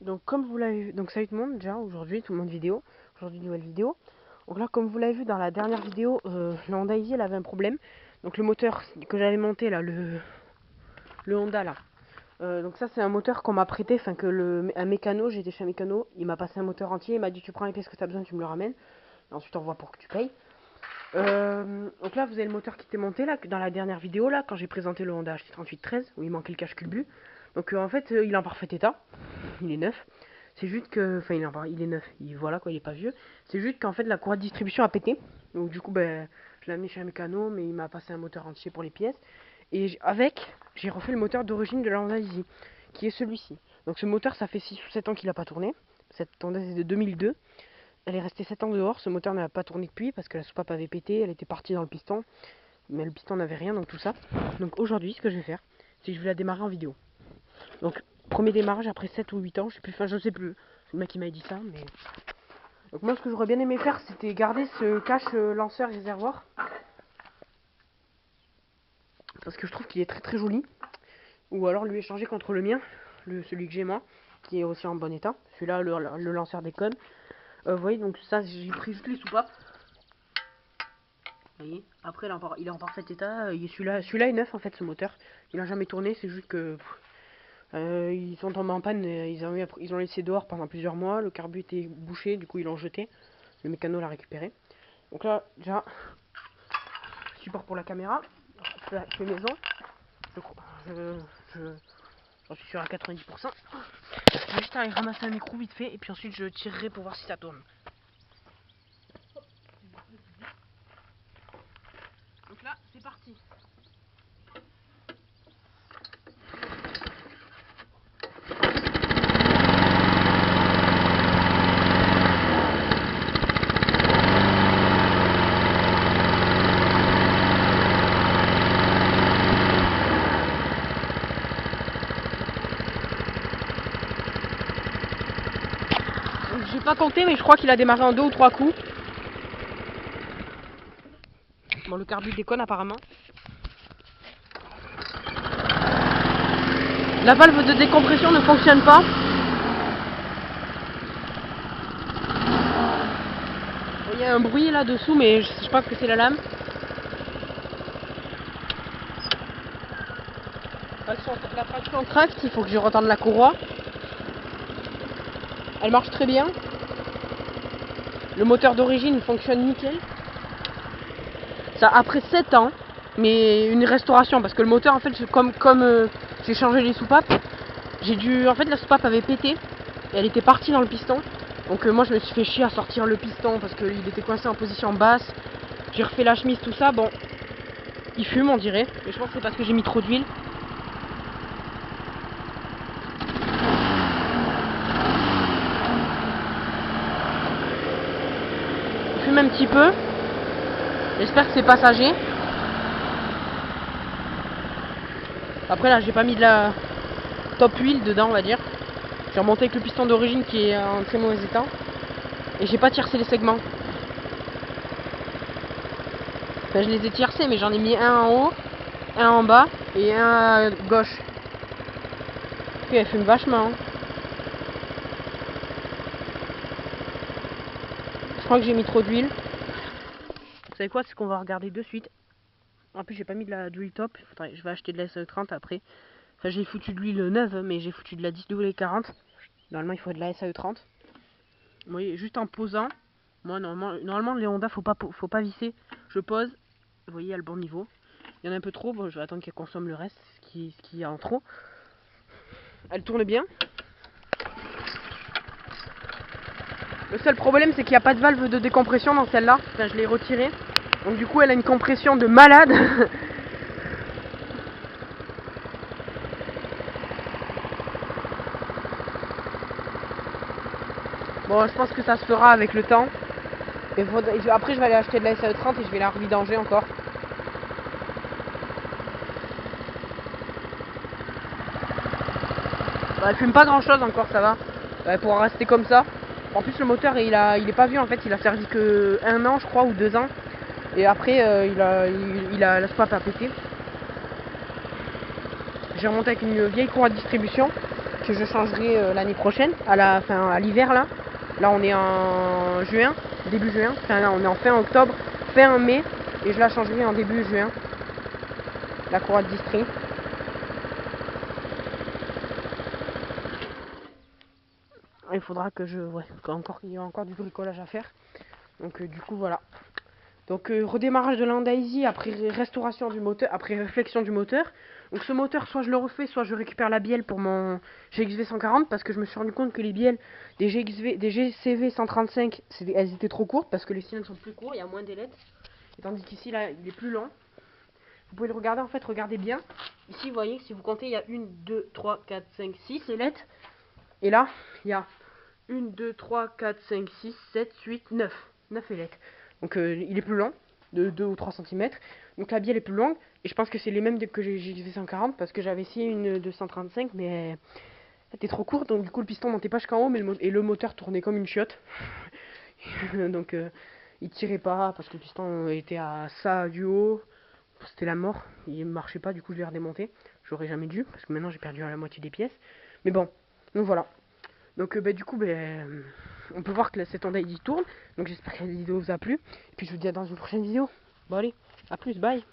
Donc comme vous l'avez vu, donc salut tout le monde déjà, aujourd'hui tout le monde vidéo, aujourd'hui nouvelle vidéo. Donc là comme vous l'avez vu dans la dernière vidéo, le Honda Easy elle avait un problème. Donc le moteur que j'avais monté là, le Honda là. Donc ça c'est un moteur qu'on m'a prêté, enfin que un mécano, j'étais chez un mécano, il m'a passé un moteur entier, il m'a dit tu prends les pièces que tu as besoin, tu me le ramènes. Et ensuite on voit pour que tu payes. Donc là vous avez le moteur qui était monté là, dans la dernière vidéo là, quand j'ai présenté le Honda HT3813, où il manquait le cache culbu. Donc en fait il est en parfait état, il est neuf. C'est juste que, enfin il est neuf, voilà quoi, il est pas vieux. C'est juste qu'en fait la courroie de distribution a pété. Donc du coup ben je l'ai amené chez un mécano, mais il m'a passé un moteur entier pour les pièces. Et j'ai refait le moteur d'origine de la Honda Easy, qui est celui-ci. Donc ce moteur ça fait 6 ou 7 ans qu'il a pas tourné. Cette Honda est de 2002. Elle est restée 7 ans dehors, ce moteur n'a pas tourné depuis parce que la soupape avait pété, elle était partie dans le piston, mais le piston n'avait rien, donc tout ça. Donc aujourd'hui, ce que je vais faire, c'est que je vais la démarrer en vidéo. Donc, premier démarrage après 7 ou 8 ans, je sais plus, enfin je sais plus. C'est le mec qui m'a dit ça, mais... Donc moi, ce que j'aurais bien aimé faire, c'était garder ce cache lanceur réservoir. Parce que je trouve qu'il est très très joli. Ou alors lui échanger contre le mien, celui que j'ai moi, qui est aussi en bon état. Celui-là, le lanceur déconne. Vous voyez, donc ça, j'ai pris juste les soupapes. Vous voyez, après il est en parfait état. Celui-là est neuf en fait, ce moteur. Il a jamais tourné, c'est juste que ils sont tombés en panne, ils ont laissé dehors pendant plusieurs mois. Le carbu était bouché, du coup ils l'ont jeté. Le mécano l'a récupéré. Donc là, déjà, support pour la caméra. Fait maison. J'en suis sûr à 90%. Je vais juste aller ramasser un micro vite fait et puis ensuite je tirerai pour voir si ça tourne. Donc là, c'est parti. J'ai pas compté, mais je crois qu'il a démarré en 2 ou 3 coups. Bon, le carbu déconne apparemment. La valve de décompression ne fonctionne pas. Il y a un bruit là dessous, mais je pense que c'est la lame. La traction tract, il faut que je retende la courroie. Elle marche très bien. Le moteur d'origine fonctionne nickel. Ça après 7 ans, mais une restauration parce que le moteur en fait comme j'ai changé les soupapes, en fait la soupape avait pété et elle était partie dans le piston. Donc moi je me suis fait chier à sortir le piston parce qu'il était coincé en position basse. J'ai refait la chemise, tout ça, bon, il fume on dirait, mais je pense que c'est parce que j'ai mis trop d'huile. Il fume un petit peu. J'espère que c'est passager. Après là j'ai pas mis de la top huile dedans on va dire. J'ai remonté avec le piston d'origine qui est en très mauvais état. Et j'ai pas tiercé les segments. Enfin je les ai tiercés mais j'en ai mis un en haut, un en bas et un à gauche. Puis elle fume vachement. Hein. Je crois que j'ai mis trop d'huile. Vous savez quoi, c'est qu'on va regarder de suite. En plus j'ai pas mis de l'huile top. Faudrait, je vais acheter de la SAE30 après. Enfin j'ai foutu de l'huile neuve mais j'ai foutu de la 10W40. Normalement il faut de la SAE30. Vous voyez, juste en posant. Moi normalement les Honda faut pas visser. Je pose. Vous voyez à le bon niveau. Il y en a un peu trop, bon, je vais attendre qu'elle consomme le reste, ce qui y a en trop. Elle tourne bien. Le seul problème c'est qu'il n'y a pas de valve de décompression dans celle-là. Enfin je l'ai retirée. Donc du coup elle a une compression de malade. Bon je pense que ça se fera avec le temps. Et après je vais aller acheter de la SAE30 et je vais la revidanger encore. Bah, elle fume pas grand chose encore, ça va. Elle pourra rester comme ça. En plus le moteur il est pas vieux en fait, il a servi que 1 an je crois ou 2 ans. Et après la soupape a pété. J'ai remonté avec une vieille courroie de distribution que je changerai l'année prochaine, à l'hiver là. Là on est en juin, début juin, enfin là on est en fin octobre, fin mai, et je la changerai en début juin. La courroie de distri. Il faudra que il y a encore du bricolage à faire. Donc du coup voilà. Donc redémarrage de la Honda Easy après restauration du moteur, après réflexion du moteur. Donc ce moteur, soit je le refais, soit je récupère la bielle pour mon GXV 140 parce que je me suis rendu compte que les bielles des GCV 135, elles étaient trop courtes parce que les cylindres sont plus courts, il y a moins d'ailettes. Tandis qu'ici là, il est plus long. Vous pouvez le regarder en fait, regardez bien. Ici, vous voyez, si vous comptez, il y a 1, 2, 3, 4, 5, 6 ailettes. Et là, il y a 1, 2, 3, 4, 5, 6, 7, 8, 9. 9 ailettes. Donc il est plus long, de 2 ou 3 cm. Donc la bielle est plus longue. Et je pense que c'est les mêmes que j'ai fait 140 parce que j'avais essayé une de 135, mais elle était trop courte. Donc du coup, le piston montait pas jusqu'en haut, mais le moteur tournait comme une chiotte. Donc il tirait pas parce que le piston était à ça du haut. C'était la mort. Il marchait pas, du coup je l'ai redémonté. J'aurais jamais dû parce que maintenant j'ai perdu la moitié des pièces. Mais bon, donc voilà. Donc du coup, on peut voir que cette Honda Easy tourne. Donc j'espère que la vidéo vous a plu. Et puis je vous dis à dans une prochaine vidéo. Bon allez, à plus, bye.